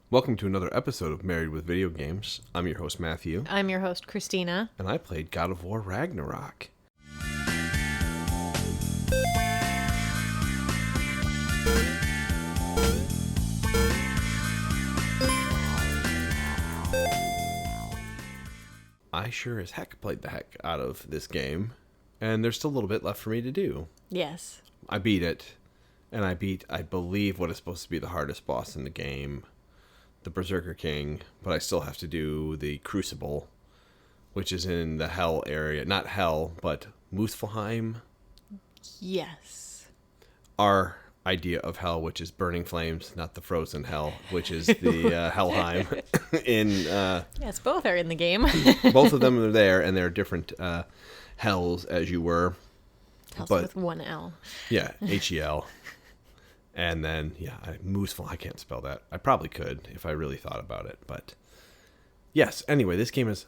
Welcome to another episode of Married with Video Games. I'm your host, Matthew. I'm your host, Christina. And I played God of War Ragnarok. I sure as heck played the heck out of this game. And there's still a little bit left for me to do. Yes. I beat it. And I believe, what is supposed to be the hardest boss in the game. The Berserker King, but I still have to do the Crucible, which is in the Hell area. Not Hell, but Muspelheim. Yes. Our idea of Hell, which is burning flames, not the frozen Hell, which is the Helheim. Yes, both are in the game. Both of them are there, and they're different Hells, as you were. Hells with one L. Yeah, Hel. And then, Muspelheim, I can't spell that. I probably could if I really thought about it. But yes, anyway, this game is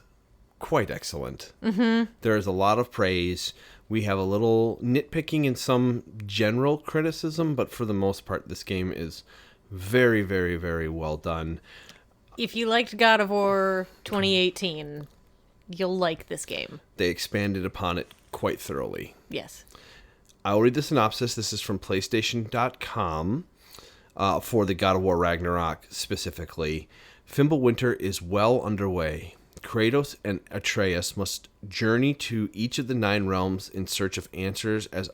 quite excellent. Mm-hmm. There is a lot of praise. We have a little nitpicking and some general criticism, but for the most part, this game is very, very, very well done. If you liked God of War 2018, you'll like this game. They expanded upon it quite thoroughly. Yes. I'll read the synopsis. This is from PlayStation.com for the God of War Ragnarok specifically. Fimbulwinter is well underway. Kratos and Atreus must journey to each of the 9 realms in search of answers as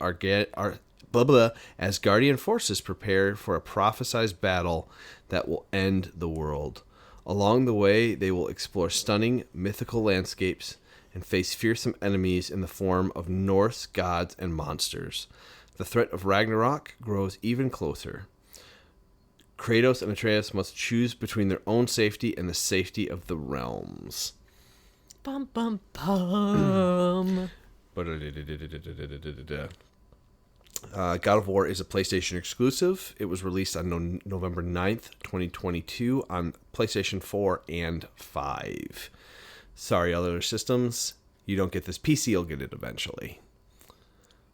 Guardian forces prepare for a prophesized battle that will end the world. Along the way, they will explore stunning mythical landscapes and face fearsome enemies in the form of Norse gods and monsters. The threat of Ragnarok grows even closer. Kratos and Atreus must choose between their own safety and the safety of the realms. Bum, bum, bum. God of War is a PlayStation exclusive. It was released on November 9th, 2022 on PlayStation 4 and 5. Sorry, other systems, you don't get this. PC will get it eventually.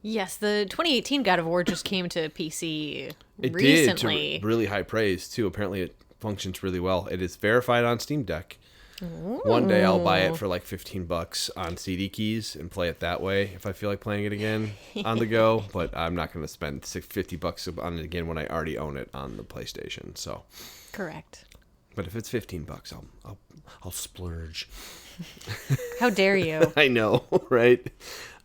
Yes, the 2018 God of War just came to PC recently. It did, to really high praise, too. Apparently it functions really well. It is verified on Steam Deck. Ooh. One day I'll buy it for like $15 on CD keys and play it that way if I feel like playing it again on the go. But I'm not going to spend $50 on it again when I already own it on the PlayStation. So correct. But if it's $15, I'll splurge. How dare you? I know, right?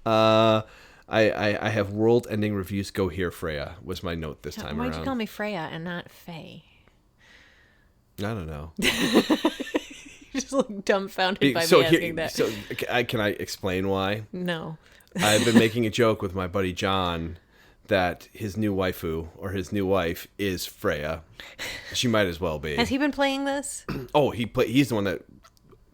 I have world-ending reviews. Go here, Freya, was my note this time around. Why'd you call me Freya and not Faye? I don't know. You just look dumbfounded by me asking that. So can I explain why? No. I've been making a joke with my buddy John that his new waifu, or his new wife, is Freya. She might as well be. Has he been playing this? Oh, he's the one that...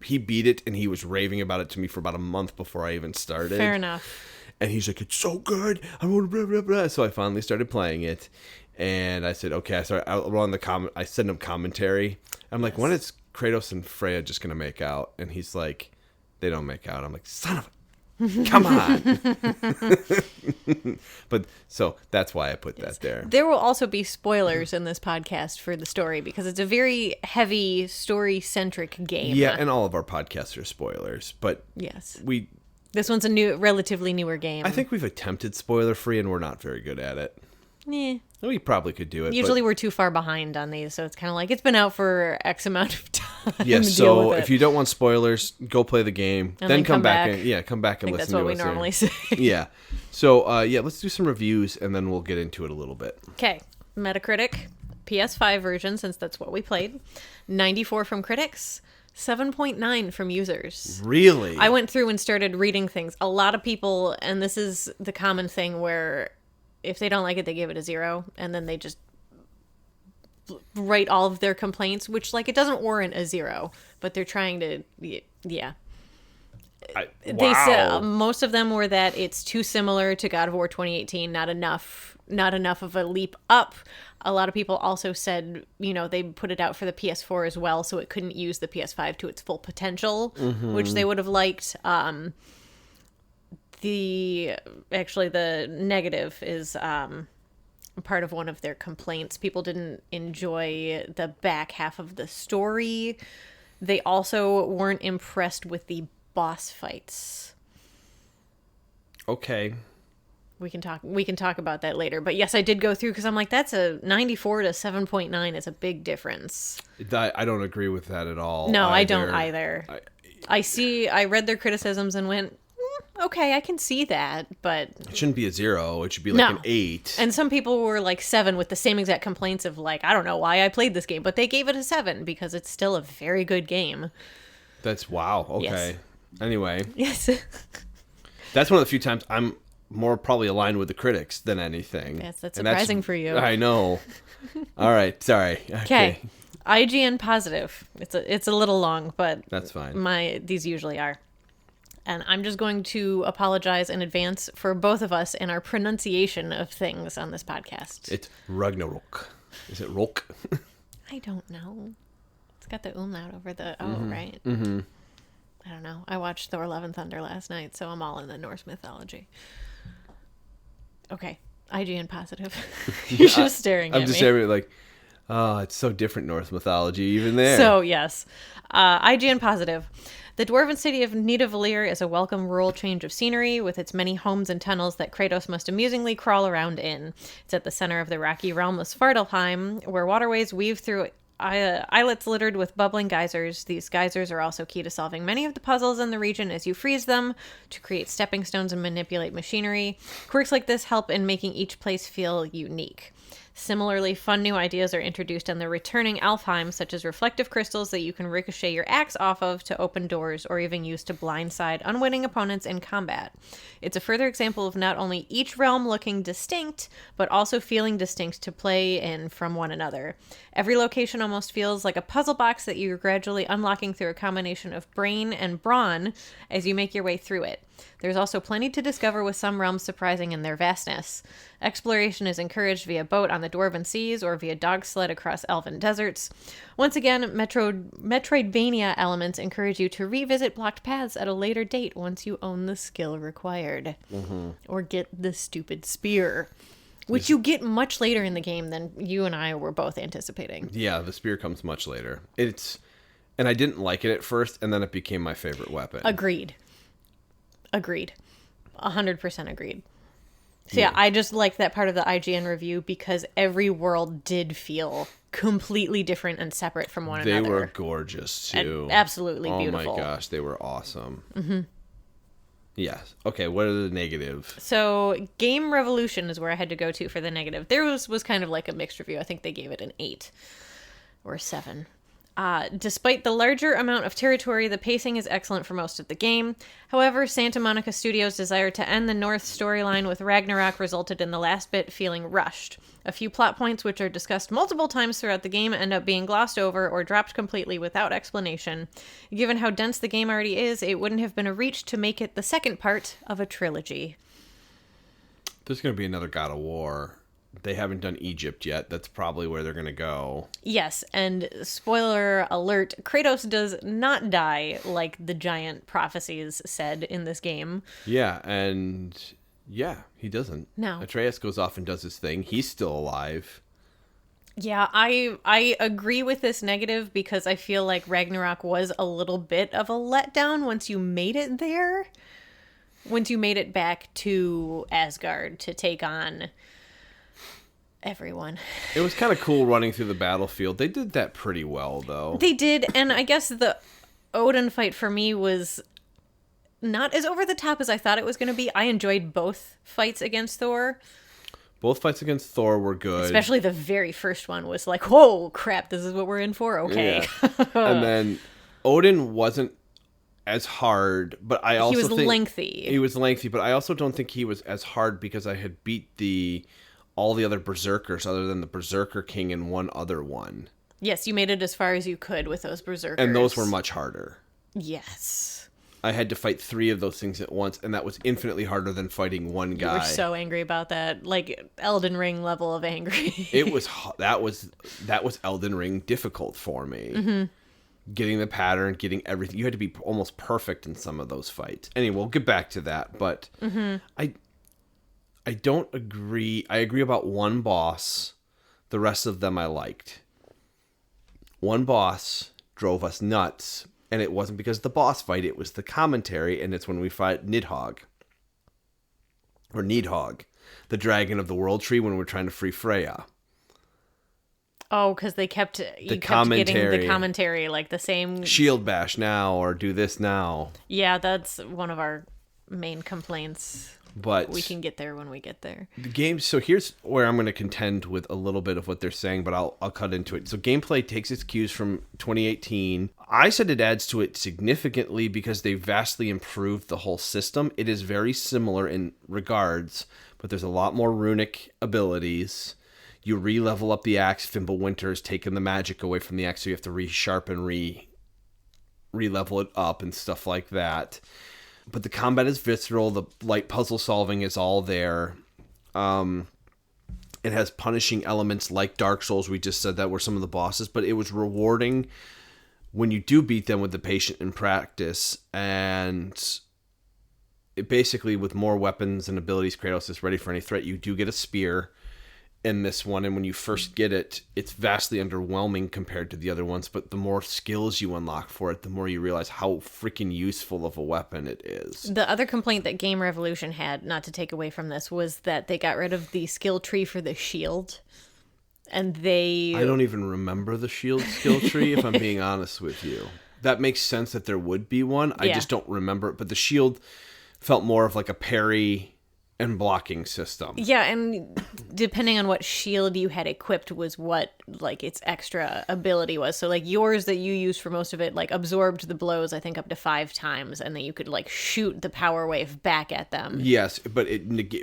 He beat it, and he was raving about it to me for about a month before I even started. Fair enough. And he's like, it's so good. I want to blah, blah, blah. So I finally started playing it. And I said, okay. I sent him commentary. I'm like, when is Kratos and Freya just going to make out? And he's like, they don't make out. I'm like, son of a... Come on. But so that's why I put that there. There will also be spoilers in this podcast for the story because it's a very heavy story-centric game. Yeah, and all of our podcasts are spoilers, but yes, this one's a relatively newer game. I think we've attempted spoiler-free and we're not very good at it. Yeah. We probably could do it. Usually we're too far behind on these, so it's kind of like it's been out for X amount of time. Yes, so if you don't want spoilers, go play the game. And then come back and listen to us. I think that's what we normally say. Yeah. So, let's do some reviews and then we'll get into it a little bit. Okay. Metacritic, PS5 version, since that's what we played. 94 from critics. 7.9 from users. Really? I went through and started reading things. A lot of people, and this is the common thing where if they don't like it, they give it a 0, and then they just write all of their complaints, which, like, it doesn't warrant a 0, but they're trying to, yeah. Wow. They said most of them were that it's too similar to God of War 2018, not enough of a leap up. A lot of people also said, they put it out for the PS4 as well, so it couldn't use the PS5 to its full potential, which they would have liked. The negative is part of one of their complaints. People didn't enjoy the back half of the story. They also weren't impressed with the boss fights. Okay. We can talk about that later. But yes, I did go through because I'm like, that's a 94 to 7.9 is a big difference. I don't agree with that at all. No, I don't either. I read their criticisms and went, okay, I can see that, but it shouldn't be a 0. It should be like an 8. And some people were like 7 with the same exact complaints of like, I don't know why I played this game, but they gave it a 7 because it's still a very good game. That's wow. Okay. Yes. Anyway. Yes. That's one of the few times I'm more probably aligned with the critics than anything. Yes, that's surprising for you. I know. All right, sorry. Okay. IGN positive. It's a little long, but that's fine. These usually are. And I'm just going to apologize in advance for both of us and our pronunciation of things on this podcast. It's Ragnarok. Is it Rok? I don't know. It's got the umlaut over the right? Mm-hmm. I don't know. I watched Thor: Love and Thunder last night, so I'm all in the Norse mythology. Okay. IGN positive. You're just staring at me. I'm just staring like, oh, it's so different Norse mythology even there. So, yes. IGN positive. The dwarven city of Nidavellir is a welcome rural change of scenery with its many homes and tunnels that Kratos must amusingly crawl around in. It's at the center of the rocky realm of Svartalfheim, where waterways weave through islets littered with bubbling geysers. These geysers are also key to solving many of the puzzles in the region as you freeze them to create stepping stones and manipulate machinery. Quirks like this help in making each place feel unique. Similarly, fun new ideas are introduced in the returning Alfheim, such as reflective crystals that you can ricochet your axe off of to open doors, or even use to blindside unwitting opponents in combat. It's a further example of not only each realm looking distinct, but also feeling distinct to play in from one another. Every location almost feels like a puzzle box that you're gradually unlocking through a combination of brain and brawn as you make your way through it. There's also plenty to discover, with some realms surprising in their vastness. Exploration is encouraged via boat on the Dwarven Seas or via dog sled across elven deserts. Once again, Metroidvania elements encourage you to revisit blocked paths at a later date once you own the skill required. Mm-hmm. Or get the stupid spear, which you get much later in the game than you and I were both anticipating. Yeah, the spear comes much later. And I didn't like it at first, and then it became my favorite weapon. Agreed. 100% agreed. So yeah, I just liked that part of the IGN review because every world did feel completely different and separate from one another. They were gorgeous too. And absolutely beautiful. Oh my gosh, they were awesome. Mm-hmm. Yes. Okay, what are the negatives? So Game Revolution is where I had to go to for the negative. There was kind of like a mixed review. I think they gave it an 8 or 7. Despite the larger amount of territory, the pacing is excellent for most of the game. However, Santa Monica Studios' desire to end the North storyline with Ragnarok resulted in the last bit feeling rushed. A few plot points which are discussed multiple times throughout the game end up being glossed over or dropped completely without explanation. Given how dense the game already is, it wouldn't have been a reach to make it the second part of a trilogy. There's going to be another God of War. They haven't done Egypt yet. That's probably where they're going to go. Yes, and spoiler alert, Kratos does not die like the giant prophecies said in this game. Yeah, and he doesn't. No. Atreus goes off and does his thing. He's still alive. Yeah, I agree with this negative because I feel like Ragnarok was a little bit of a letdown once you made it there. Once you made it back to Asgard to take on everyone. It was kind of cool running through the battlefield. They did that pretty well, though. They did, and I guess the Odin fight for me was not as over the top as I thought it was going to be. I enjoyed both fights against Thor. Both fights against Thor were good. Especially the very first one was like, whoa, crap, this is what we're in for? Okay. Yeah. And then Odin wasn't as hard, but I also think... He was lengthy. He was lengthy, but I also don't think he was as hard because I had beat all the other Berserkers other than the Berserker King and one other one. Yes, you made it as far as you could with those Berserkers. And those were much harder. Yes. I had to fight 3 of those things at once, and that was infinitely harder than fighting one guy. You were so angry about that, like Elden Ring level of angry. That was Elden Ring difficult for me. Mm-hmm. Getting the pattern, getting everything. You had to be almost perfect in some of those fights. Anyway, we'll get back to that, but I don't agree. I agree about one boss. The rest of them I liked. One boss drove us nuts, and it wasn't because of the boss fight, it was the commentary, and it's when we fight Nidhogg. Or Nidhogg, the dragon of the World Tree, when we're trying to free Freya. Oh, because you kept getting the commentary, like the same... Shield bash now, or do this now. Yeah, that's one of our main complaints. But we can get there when we get there. The game. So here's where I'm going to contend with a little bit of what they're saying, but I'll cut into it. So gameplay takes its cues from 2018. I said it adds to it significantly because they vastly improved the whole system. It is very similar in regards, but there's a lot more runic abilities. You re-level up the axe. Fimbulwinter's taken the magic away from the axe, so you have to re-sharpen, re-level it up and stuff like that. But the combat is visceral. The light puzzle solving is all there. It has punishing elements like Dark Souls. We just said that were some of the bosses. But it was rewarding when you do beat them with the patient and practice. And it basically, with more weapons and abilities, Kratos is ready for any threat. You do get a spear in this one, and when you first get it, it's vastly underwhelming compared to the other ones, but the more skills you unlock for it, the more you realize how freaking useful of a weapon it is. The other complaint that Game Revolution had, not to take away from this, was that they got rid of the skill tree for the shield, and I don't even remember the shield skill tree, if I'm being honest with you. That makes sense that there would be one, I just don't remember it, but the shield felt more of like a parry and blocking system. Yeah, and depending on what shield you had equipped was what like its extra ability was. So like yours that you used for most of it like absorbed the blows I think up to 5 times, and then you could like shoot the power wave back at them. Yes, but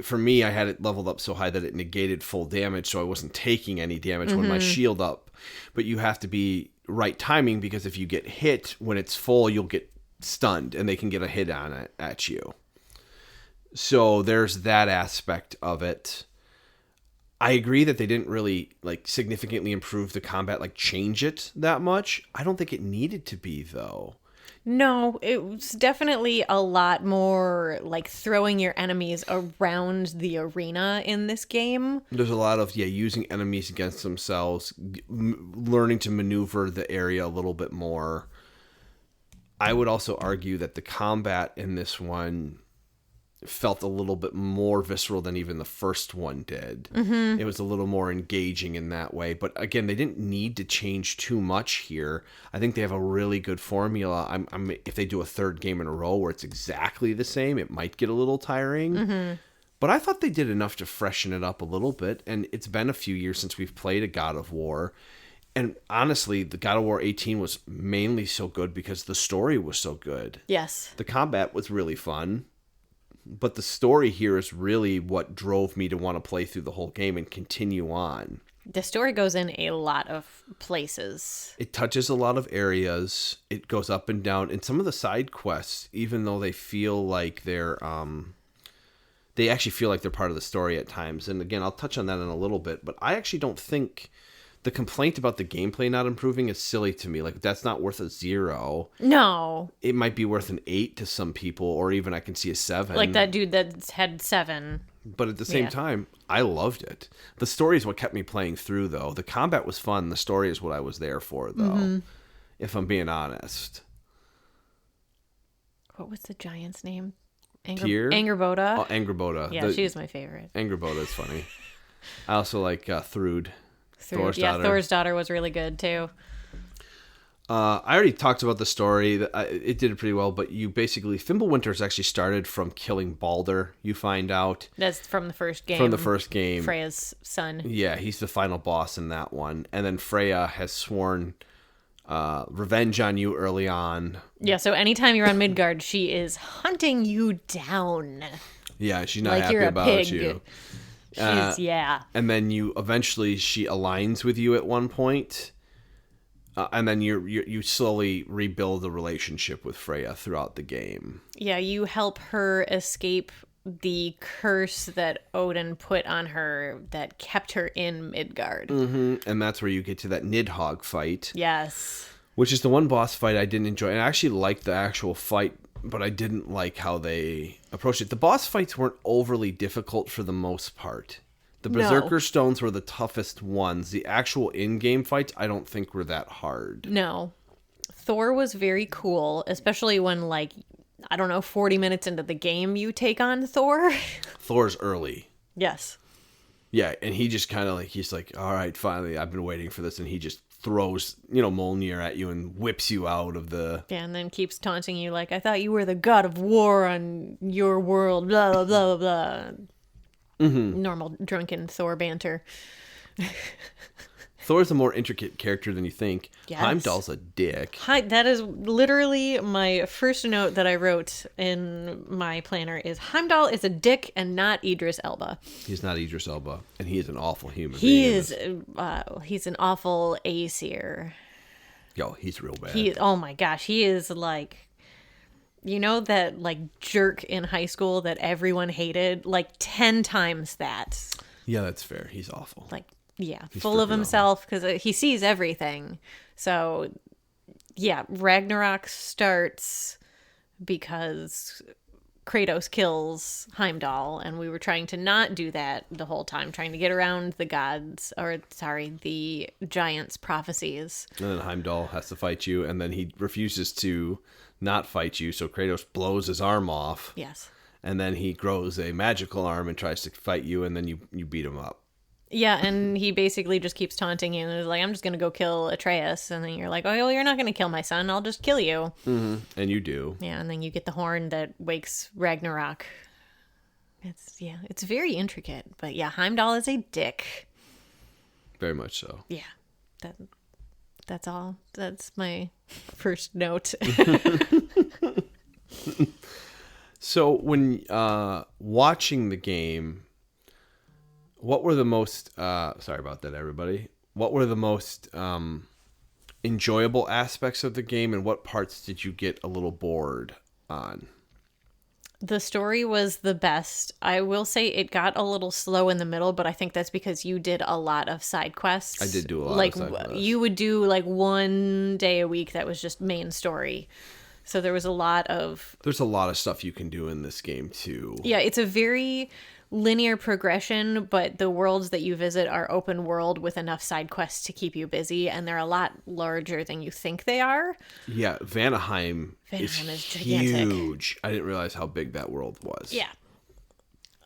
for me I had it leveled up so high that it negated full damage, so I wasn't taking any damage when my shield up. But you have to be right timing, because if you get hit when it's full, you'll get stunned and they can get a hit on it at you. So there's that aspect of it. I agree that they didn't really like significantly improve the combat, like change it that much. I don't think it needed to be, though. No, it was definitely a lot more like throwing your enemies around the arena in this game. There's a lot of, using enemies against themselves, learning to maneuver the area a little bit more. I would also argue that the combat in this one felt a little bit more visceral than even the first one did. It was a little more engaging in that way. But again, they didn't need to change too much here. I think they have a really good formula. If they do a third game in a row where it's exactly the same, it might get a little tiring. But I thought they did enough to freshen it up a little bit. And it's been a few years since we've played a God of War. And honestly, the God of War 18 was mainly so good because the story was so good. Yes. The combat was really fun. But the story here is really what drove me to want to play through the whole game and continue on. The story goes in a lot of places. It touches a lot of areas. It goes up and down. And some of the side quests, even though they feel like they're, they actually feel like they're part of the story at times. And again, I'll touch on that in a little bit. But I actually don't think the complaint about the gameplay not improving is silly to me. Like, that's not worth a 0. No. It might be worth an 8 to some people, or even I can see a 7. Like that dude that had 7. But at the same time, I loved it. The story is what kept me playing through, though. The combat was fun. The story is what I was there for, though, if I'm being honest. What was the giant's name? Tyr? Angerboda. Oh, Angerboda. Yeah, she was my favorite. Angerboda is funny. I also like Thrud. Thor's daughter. Thor's daughter was really good too. I already talked about the story. It did it pretty well, but you basically, Fimbulwinter's actually started from killing Baldur, you find out. That's from the first game. From the first game. Freya's son. Yeah, he's the final boss in that one. And then Freya has sworn revenge on you early on. Yeah, so anytime you're on Midgard, she is hunting you down. Yeah, she's not happy about pig. you. And then she aligns with you at one point, and then you slowly rebuild the relationship with Freya throughout the game. Yeah, you help her escape the curse that Odin put on her that kept her in Midgard. And that's where you get to that Nidhogg fight. Yes. Which is the one boss fight I didn't enjoy. And I actually liked the actual fight but I didn't like how they approached it. The boss fights weren't overly difficult for the most part. The Berserker Stones were the toughest ones. The actual in-game fights, I don't think were that hard. No. Thor was very cool, especially when, like, I don't know, 40 minutes into the game you take on Thor. Thor's early. Yes. Yeah, and he just kind of like, he's like, all right, finally, I've been waiting for this. And he just throws, Mjolnir at you and whips you out of the... Yeah, and then keeps taunting you like, I thought you were the god of war on your world, blah, blah, blah, blah. Mm-hmm. Normal drunken Thor banter. Thor's a more intricate character than you think. Yes. Heimdall's a dick. That is literally my first note that I wrote in my planner is Heimdall is a dick and not Idris Elba. He's not Idris Elba, and he is an awful human being. He's an awful Aesir. Yo, he's real bad. Oh my gosh, he is like, that like jerk in high school that everyone hated, like 10 times that. Yeah, that's fair. He's awful. Like, yeah, he's full of himself because he sees everything. So, yeah, Ragnarok starts because Kratos kills Heimdall, and we were trying to not do that the whole time, trying to get around the the giants' prophecies. And then Heimdall has to fight you, and then he refuses to not fight you, so Kratos blows his arm off. Yes. And then he grows a magical arm and tries to fight you, and then you beat him up. Yeah, and he basically just keeps taunting you and is like, I'm just going to go kill Atreus. And then you're like, oh, well, you're not going to kill my son. I'll just kill you. Mm-hmm. And you do. Yeah, and then you get the horn that wakes Ragnarok. It's very intricate. But yeah, Heimdall is a dick. Very much so. Yeah, that's all. That's my first note. So when watching the game... What were the most, sorry about that, everybody. What were the most enjoyable aspects of the game, and what parts did you get a little bored on? The story was the best. I will say it got a little slow in the middle, but I think that's because you did a lot of side quests. I did do a lot of side quests. You would do like one day a week that was just main story. So there was a lot of... There's a lot of stuff you can do in this game, too. Yeah, it's a very linear progression, but the worlds that you visit are open world with enough side quests to keep you busy, and they're a lot larger than you think they are. Yeah, Vanaheim is gigantic. Huge. I didn't realize how big that world was. Yeah.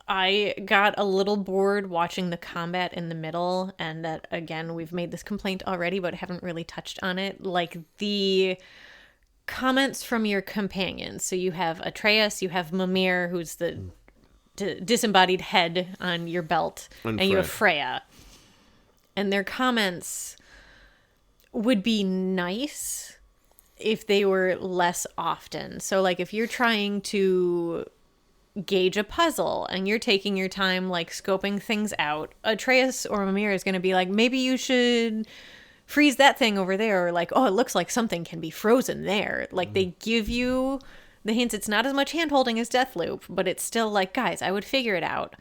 I got a little bored watching the combat in the middle, and that, again, we've made this complaint already, but haven't really touched on it. Like, the comments from your companions. So you have Atreus, you have Mimir, who's the disembodied head on your belt, and you have Freya. And their comments would be nice if they were less often. So, like, if you're trying to gauge a puzzle and you're taking your time, like, scoping things out, Atreus or Mimir is going to be like, maybe you should freeze that thing over there, or like, oh, it looks like something can be frozen there. Like, they give you the hints. It's not as much hand-holding as Deathloop, but it's still like, guys, I would figure it out.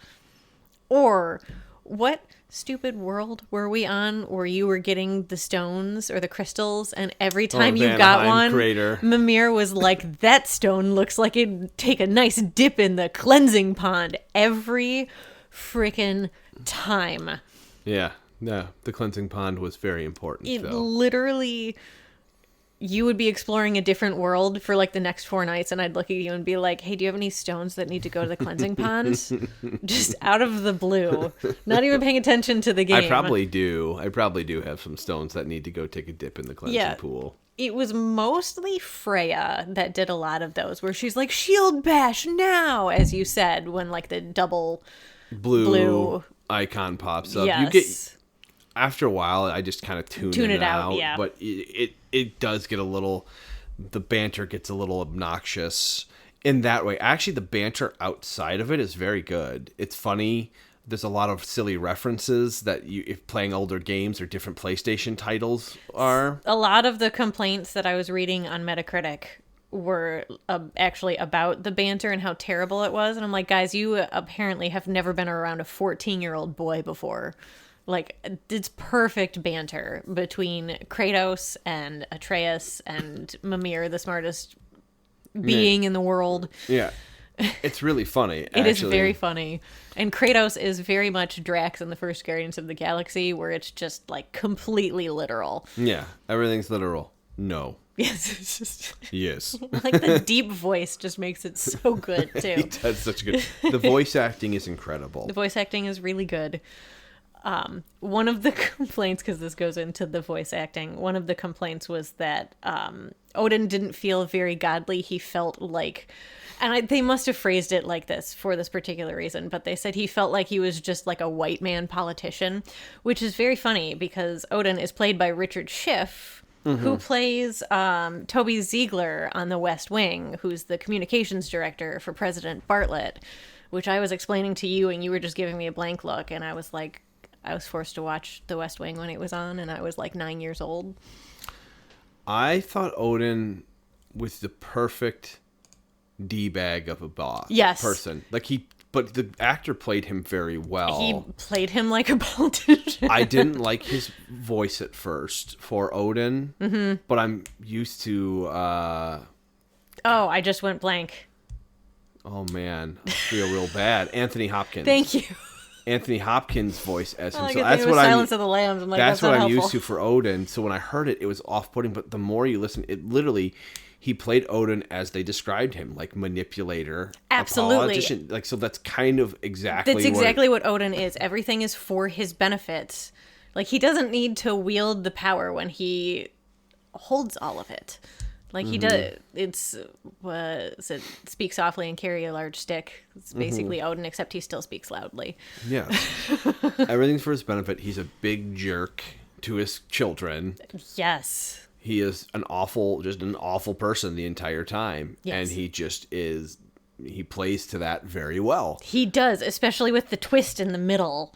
Or what stupid world were we on where you were getting the stones or the crystals, and every time you got one, crater. Mimir was like, that stone looks like it'd take a nice dip in the cleansing pond every freaking time. Yeah, the cleansing pond was very important. It literally... You would be exploring a different world for like the next 4 nights, and I'd look at you and be like, hey, do you have any stones that need to go to the cleansing pond? Just out of the blue. Not even paying attention to the game. I probably do have some stones that need to go take a dip in the cleansing pool. It was mostly Freya that did a lot of those, where she's like, shield bash now, as you said, when like the double blue icon pops up. Yes. After a while, I just kind of tune it out. Yeah. But it does get a little... The banter gets a little obnoxious in that way. Actually, the banter outside of it is very good. It's funny. There's a lot of silly references that if playing older games or different PlayStation titles are. A lot of the complaints that I was reading on Metacritic were actually about the banter and how terrible it was. And I'm like, guys, you apparently have never been around a 14-year-old boy before. Like, it's perfect banter between Kratos and Atreus and Mimir, the smartest being in the world. Yeah. It's really funny. It is very funny. And Kratos is very much Drax in the first Guardians of the Galaxy, where it's just like completely literal. Yeah. Everything's literal. No. Yes. It's just Yes. like the deep voice just makes it so good too. He does such good. The voice acting is incredible. The voice acting is really good. One of the complaints, because this goes into the voice acting, one of the complaints was that Odin didn't feel very godly. He felt like, and they must have phrased it like this for this particular reason, but they said he felt like he was just like a white man politician, which is very funny because Odin is played by Richard Schiff, who plays Toby Ziegler on The West Wing, who's the communications director for President Bartlett, which I was explaining to you and you were just giving me a blank look, and I was like, I was forced to watch The West Wing when it was on, and I was like 9 years old. I thought Odin was the perfect D-bag of a boss. Yes. Person. But the actor played him very well. He played him like a politician. I didn't like his voice at first for Odin, but I'm used to... Oh, I just went blank. Oh, man. I feel real bad. Anthony Hopkins. Thank you. Anthony Hopkins' voice as him. I So think that's it was what Silence of the Lambs. I'm like, that's what not I'm helpful. used to for Odin. So when I heard it, it was off-putting. But the more you listen, it literally, he played Odin as they described him, like manipulator, Absolutely. a politician. Like, so that's kind of exactly. That's exactly what Odin is. Everything is for his benefit. Like, he doesn't need to wield the power when he holds all of it. Like, he does. It's speak softly and carry a large stick. It's basically Odin, except he still speaks loudly. Yeah. Everything's for his benefit. He's a big jerk to his children. Yes. He is an awful person the entire time. Yes. And he just is, he plays to that very well. He does, especially with the twist in the middle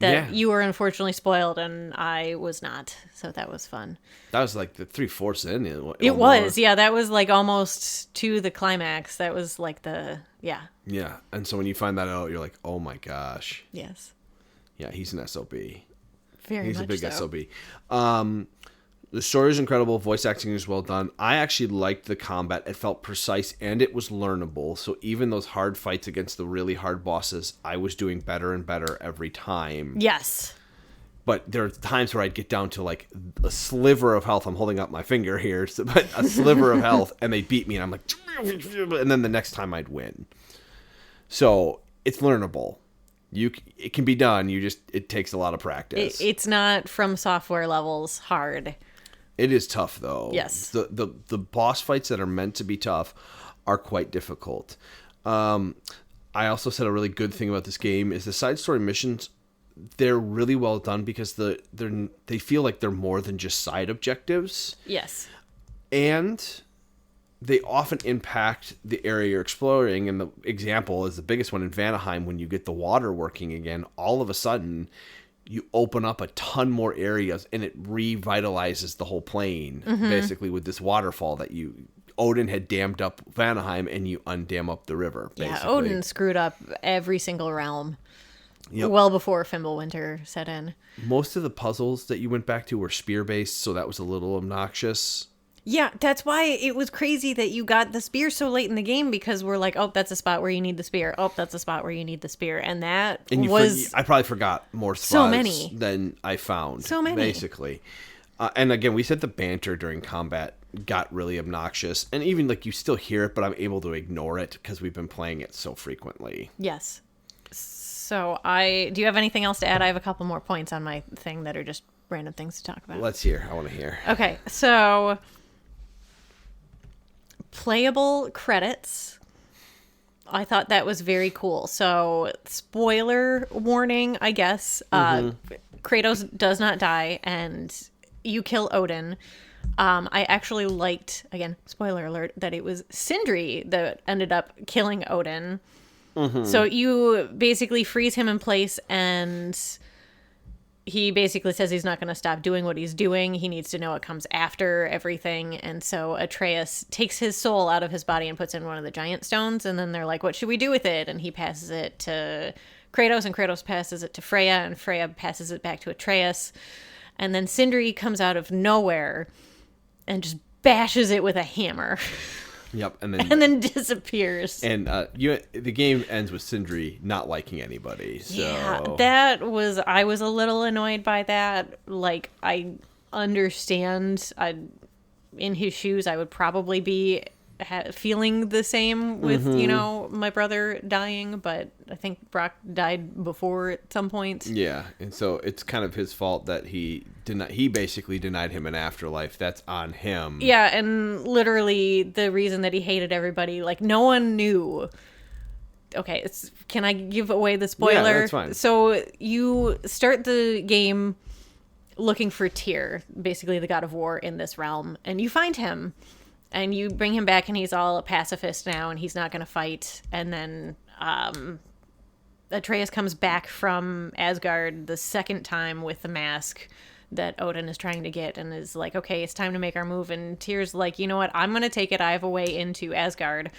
that Yeah. you were unfortunately spoiled and I was not. So that was fun. That was like the 3/4 in. It was. Yeah, that was like almost to the climax. That was like yeah. Yeah. And so when you find that out, you're like, oh my gosh. Yes. Yeah, he's an SOB. Very He's much a big so. SOB. The story is incredible. Voice acting is well done. I actually liked the combat. It felt precise and it was learnable. So even those hard fights against the really hard bosses, I was doing better and better every time. Yes. But there are times where I'd get down to like a sliver of health. I'm holding up my finger here, but a sliver of health, and they beat me, and I'm like, and then the next time I'd win. So it's learnable. It can be done. It takes a lot of practice. It's not From Software levels hard. It is tough though. Yes. The boss fights that are meant to be tough are quite difficult. I also said a really good thing about this game is the side story missions. They're really well done because they feel like they're more than just side objectives. Yes. And they often impact the area you're exploring. And the example is the biggest one in Vanaheim. When you get the water working again, all of a sudden you open up a ton more areas and it revitalizes the whole plane, basically, with this waterfall that Odin had dammed up Vanaheim and you undam up the river, basically. Yeah, Odin screwed up every single realm. Yep. Well before Fimbulwinter set in. Most of the puzzles that you went back to were spear-based, so that was a little obnoxious. Yeah, that's why it was crazy that you got the spear so late in the game, because we're like, oh, that's a spot where you need the spear. Oh, that's a spot where you need the spear. And that I probably forgot more spots so many than I found. So many. Basically. And again, we said the banter during combat got really obnoxious. And even like you still hear it, but I'm able to ignore it because we've been playing it so frequently. Yes. So do you have anything else to add? I have a couple more points on my thing that are just random things to talk about. Let's hear. I want to hear. Okay, so playable credits. I thought that was very cool. So spoiler warning, I guess. Kratos does not die and you kill Odin. I actually liked, again, spoiler alert, that it was Sindri that ended up killing Odin. So you basically freeze him in place and he basically says he's not going to stop doing what he's doing. He needs to know what comes after everything. And so Atreus takes his soul out of his body and puts it in one of the giant stones. And then they're like, what should we do with it? And he passes it to Kratos, and Kratos passes it to Freya, and Freya passes it back to Atreus. And then Sindri comes out of nowhere and just bashes it with a hammer. Yep, and then disappears. And the game ends with Sindri not liking anybody. So Yeah, I was a little annoyed by that. Like, I understand. In his shoes, I would probably be feeling the same with, my brother dying, but I think Brock died before at some point. Yeah, and so it's kind of his fault that he basically denied him an afterlife. That's on him. Yeah, and literally the reason that he hated everybody, like, no one knew. Okay, can I give away the spoiler? Yeah, that's fine. So you start the game looking for Tyr, basically the god of war in this realm, and you find him. And you bring him back, and he's all a pacifist now, and he's not going to fight. And then Atreus comes back from Asgard the second time with the mask that Odin is trying to get, and is like, okay, it's time to make our move. And Tyr's like, you know what? I'm going to take it. I have a way into Asgard.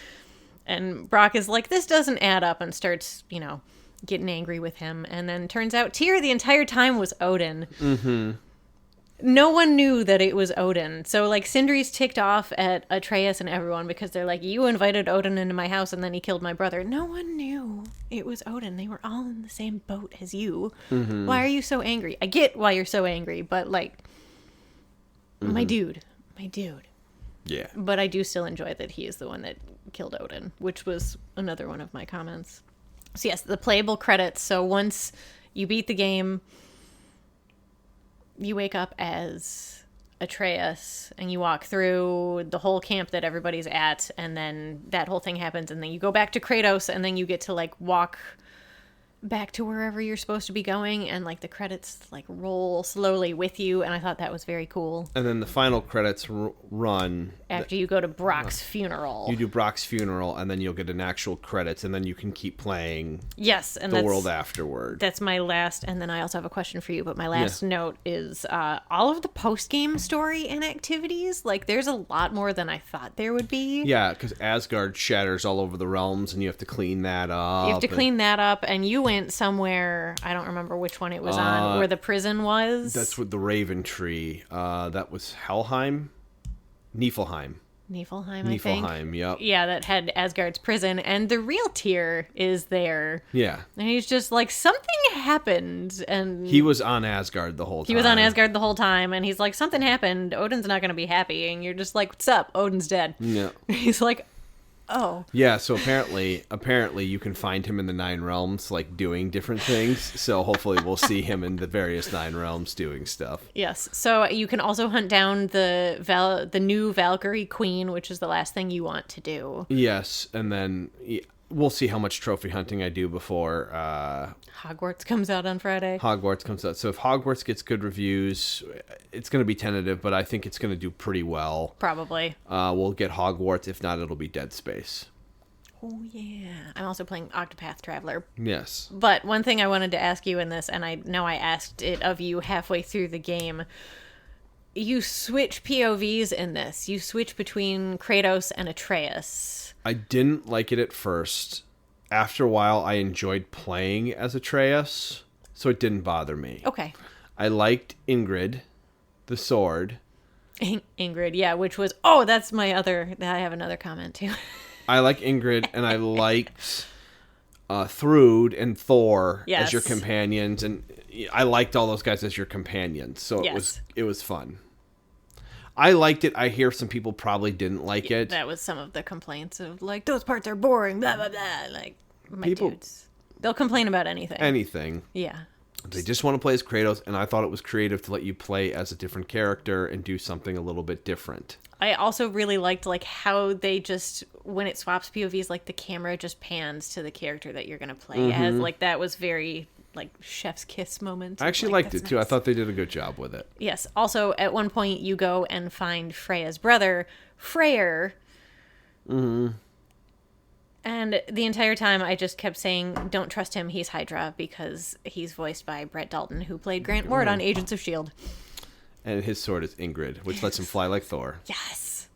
And Brock is like, this doesn't add up, and starts, getting angry with him. And then turns out Tyr the entire time was Odin. Mm-hmm. No one knew that it was Odin. So, like, Sindri's ticked off at Atreus and everyone because they're like, you invited Odin into my house and then he killed my brother. No one knew it was Odin. They were all in the same boat as you. Mm-hmm. Why are you so angry? I get why you're so angry, but, like, my dude. Yeah. But I do still enjoy that he is the one that killed Odin, which was another one of my comments. So, yes, the playable credits. So, once you beat the game, you wake up as Atreus and you walk through the whole camp that everybody's at, and then that whole thing happens, and then you go back to Kratos, and then you get to, like, walk back to wherever you're supposed to be going, and, like, the credits, like, roll slowly with you, and I thought that was very cool. And then the final credits run after you go to Brock's funeral. You do Brock's funeral, and then you'll get an actual credits, and then you can keep playing. Yes, and the world afterward. That's my last, and then I also have a question for you. But my last note is all of the post-game story and activities. Like, there's a lot more than I thought there would be. Yeah, because Asgard shatters all over the realms, and you have to clean that up. You have to clean that up, and you went somewhere, I don't remember which one it was on, where the prison was. That's with the Raven Tree. That was Helheim? Niflheim, I think. Yep. Yeah, that had Asgard's prison, and the real Tyr is there. Yeah. And he's just like, something happened, and... He was on Asgard the whole time. He was on Asgard the whole time, and he's like, something happened, Odin's not going to be happy, and you're just like, what's up? Odin's dead. Yeah. He's like, oh. Yeah, so apparently you can find him in the Nine Realms, like, doing different things. So hopefully we'll see him in the various Nine Realms doing stuff. Yes. So you can also hunt down the new Valkyrie Queen, which is the last thing you want to do. Yes, and then we'll see how much trophy hunting I do before Hogwarts comes out on Friday. Hogwarts comes out. So if Hogwarts gets good reviews, it's going to be tentative, but I think it's going to do pretty well. Probably. We'll get Hogwarts. If not, it'll be Dead Space. Oh, yeah. I'm also playing Octopath Traveler. Yes. But one thing I wanted to ask you in this, and I know I asked it of you halfway through the game, you switch POVs in this. You switch between Kratos and Atreus. I didn't like it at first. After a while, I enjoyed playing as Atreus, so it didn't bother me. Okay. I liked Ingrid, the sword. Ingrid, yeah, which was... Oh, that's my other... I have another comment, too. I like Ingrid, and I liked Thrud and Thor as your companions, and I liked all those guys as your companions, so it was fun. I liked it. I hear some people probably didn't like it. That was some of the complaints of, like, those parts are boring, blah, blah, blah. Like, my dudes. They'll complain about anything. Anything. Yeah. They just want to play as Kratos, and I thought it was creative to let you play as a different character and do something a little bit different. I also really liked, like, how they just, when it swaps POVs, like, the camera just pans to the character that you're going to play as. Like, that was very... like chef's kiss moment. I actually liked it too. Nice. I thought they did a good job with it. Yes. Also, at one point you go and find Freya's brother, Freyr. Mm-hmm. And the entire time I just kept saying, don't trust him, he's Hydra, because he's voiced by Brett Dalton, who played Grant Ward on Agents of S.H.I.E.L.D. And his sword is Ingrid, which lets him fly like Thor. Yes.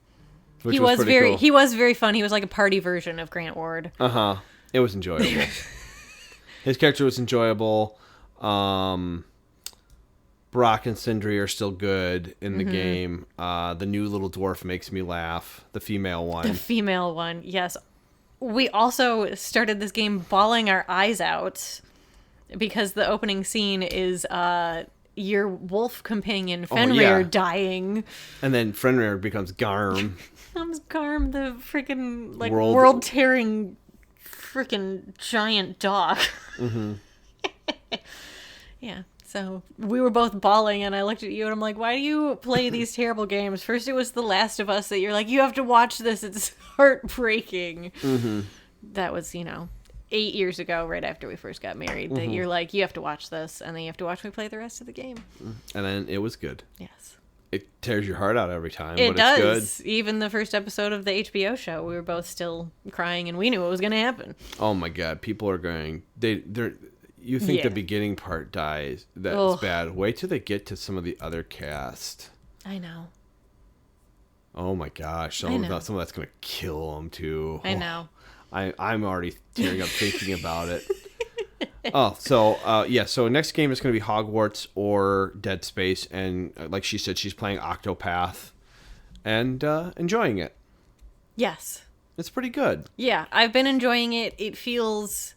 He was very cool. He was very fun. He was like a party version of Grant Ward. Uh-huh. It was enjoyable. His character was enjoyable. Brock and Sindri are still good in the game. The new little dwarf makes me laugh. The female one. The female one, yes. We also started this game bawling our eyes out because the opening scene is your wolf companion Fenrir dying. And then Fenrir becomes Garm. Becomes Garm, the freaking like world-tearing freaking giant dog. Yeah. So we were both bawling, and I looked at you, and I'm like, why do you play these terrible games? First it was The Last of Us that you're like, you have to watch this. It's heartbreaking. That was, 8 years ago, right after we first got married, that you're like, you have to watch this, and then you have to watch me play the rest of the game. And then it was good. Yes. It tears your heart out every time, it but does. It's good. Even the first episode of the HBO show, we were both still crying, and we knew what was going to happen. Oh my God. People are going... You think the beginning part dies. That's bad. Wait till they get to some of the other cast. I know. Oh my gosh. Some of that's going to kill them too. I know. I'm already tearing up thinking about it. So next game is going to be Hogwarts or Dead Space. And like she said, she's playing Octopath and enjoying it. Yes. It's pretty good. Yeah, I've been enjoying it. It feels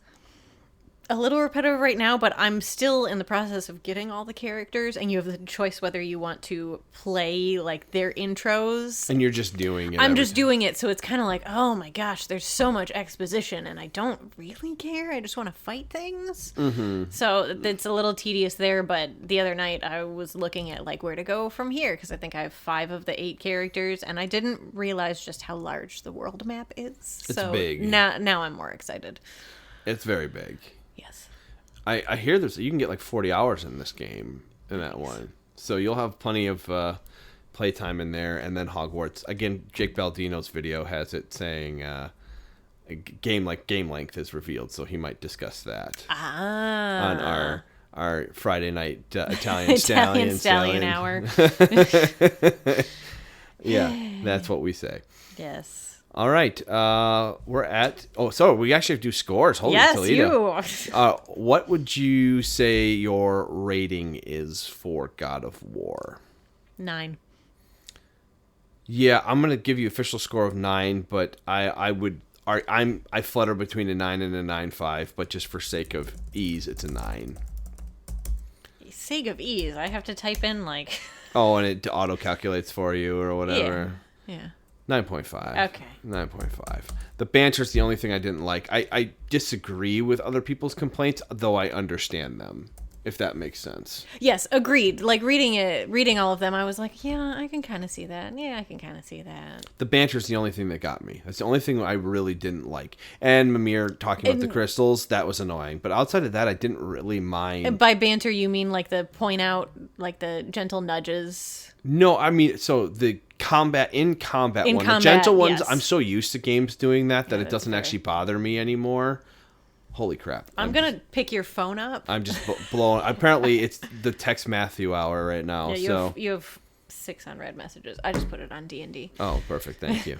a little repetitive right now, but I'm still in the process of getting all the characters, and you have the choice whether you want to play like their intros. And you're just doing it. I'm just doing it, so it's kind of like, oh my gosh, there's so much exposition, and I don't really care. I just want to fight things. So it's a little tedious there, but the other night I was looking at like where to go from here, because I think I have 5 of the 8 characters, and I didn't realize just how large the world map is. It's big. Now I'm more excited. It's very big. Yes. I hear you can get like 40 hours in this game, in that one. So you'll have plenty of playtime in there. And then Hogwarts. Again, Jake Baldino's video has it saying game length is revealed. So he might discuss that on our Friday night Italian Stallion hour. Yeah, that's what we say. Yes. All right, we're at... so we actually have to do scores. Holy Toledo. What would you say your rating is for God of War? 9. Yeah, I'm going to give you official score of 9, but I flutter between a 9 and a 9.5, but just for sake of ease, it's a 9. Sake of ease, I have to type in like... and it auto-calculates for you or whatever. Yeah. 9.5. Okay. 9.5. The banter's the only thing I didn't like. I disagree with other people's complaints, though I understand them, if that makes sense. Yes, agreed. Like reading all of them, I was like, yeah, I can kind of see that. Yeah, I can kind of see that. The banter's the only thing that got me. That's the only thing I really didn't like. And Mimir talking about the crystals, that was annoying. But outside of that, I didn't really mind. By banter, you mean like the point out, like the gentle nudges? No, I mean, so the combat one. The gentle ones, yes. I'm so used to games doing that it doesn't actually bother me anymore. Holy crap. I'm going to pick your phone up. I'm just blowing. Apparently, it's the text Matthew hour right now. Yeah, you have 6 unread messages. I just put it on D&D. Oh, perfect. Thank you.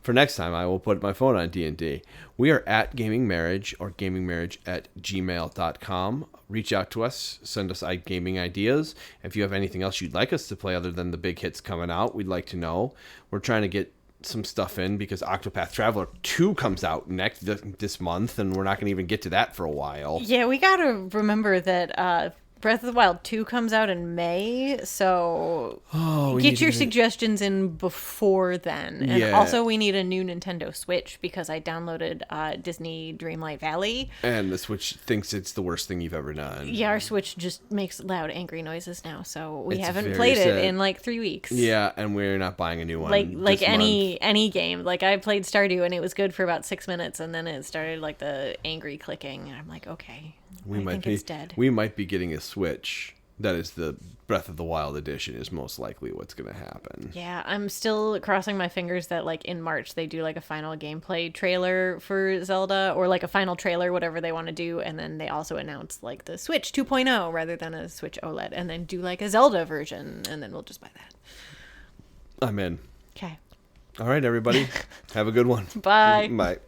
For next time, I will put my phone on D&D. We are at Gaming Marriage or gamingmarriage@gmail.com. Reach out to us. Send us gaming ideas. If you have anything else you'd like us to play other than the big hits coming out, we'd like to know. We're trying to get some stuff in because Octopath Traveler 2 comes out this month, and we're not going to even get to that for a while. Yeah, we got to remember that Breath of the Wild 2 comes out in May, so get your suggestions in before then. And also we need a new Nintendo Switch because I downloaded Disney Dreamlight Valley. And the Switch thinks it's the worst thing you've ever done. Yeah, our Switch just makes loud, angry noises now, so we haven't played it in like 3 weeks. Yeah, and we're not buying a new one. Like any game. Like I played Stardew and it was good for about 6 minutes, and then it started like the angry clicking, and I'm like, okay. It's dead. We might be getting a Switch. That is the Breath of the Wild edition is most likely what's going to happen. Yeah, I'm still crossing my fingers that like in March they do like a final gameplay trailer for Zelda, or like a final trailer, whatever they want to do, and then they also announce like the Switch 2.0 rather than a Switch OLED, and then do like a Zelda version, and then we'll just buy that. I'm in. Okay. All right, everybody. Have a good one. Bye. Bye.